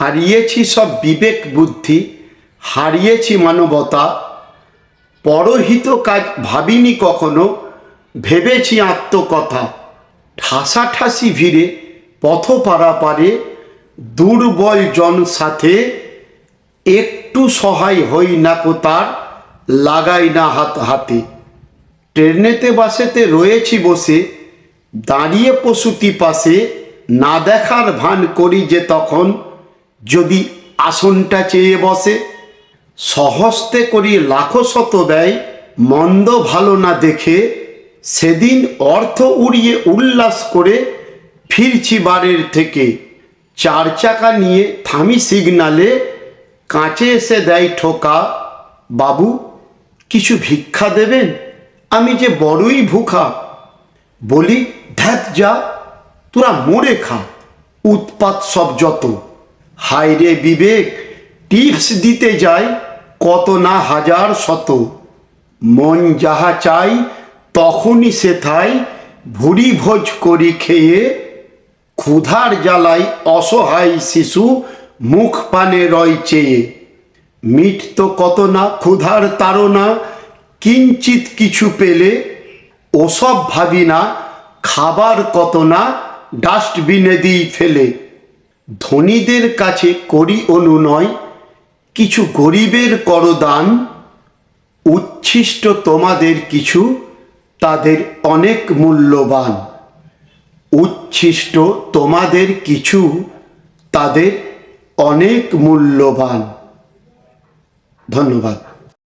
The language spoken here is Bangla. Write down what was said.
হারিয়েছি সব বিবেক বুদ্ধি, হারিয়েছি মানবতা, পরহিত কাজ ভাবিনি কখনো, ভেবেছি আত্মকথা। ঠাসাঠাসি ভিড়ে পথ পারাপারে দুর্বল জন সাথে, একটু সহায় হই না কো তার, লাগাই না হাত হাতে। ট্রেনেতে বাসেতে রয়েছি বসে, দাঁড়িয়ে প্রসূতি পাশে, না দেখার ভান করি যে তখন, যদি আসনটা চেয়ে বসে। সহস্তে করি লাখো শত ব্যয়, মন্দ ভালো না দেখে, সেদিন অর্থ উড়িয়ে উল্লাস করে ফিরছি বাড়ির থেকে। চার চাকা নিয়ে থামি সিগনালে, কাঁচে এসে দেয় ঠোকা, বাবু কিছু ভিক্ষা দেবেন, আমি যে বড়ই ভুখা। বলি ধ্যাত যা, তোরা মরে খা, উৎপাত সব যত। হায় রে বিবেক, টিপস দিতে যায় কত না হাজার শত। মন যাহা চাই তখনই সেথায়, ভুরি ভোজ করি খেয়ে, ক্ষুধার জ্বালাই অসহায় শিশু মুখ পানে রয় চেয়ে। মিট তো কত না ক্ষুধার তাড়না, কিঞ্চিত কিছু পেলে, ওসব ভাবি না, খাবার কত না ডাস্টবিনে দিই ফেলে। ধনীদের কাছে করি অনুনয়, কিছু গরিবের করো দান, উচ্ছিষ্ট তোমাদের কিছু, তাদের অনেক মূল্যবান। উচ্ছিষ্ট তোমাদের কিছু, তাদের অনেক মূল্যবান। ধন্যবাদ।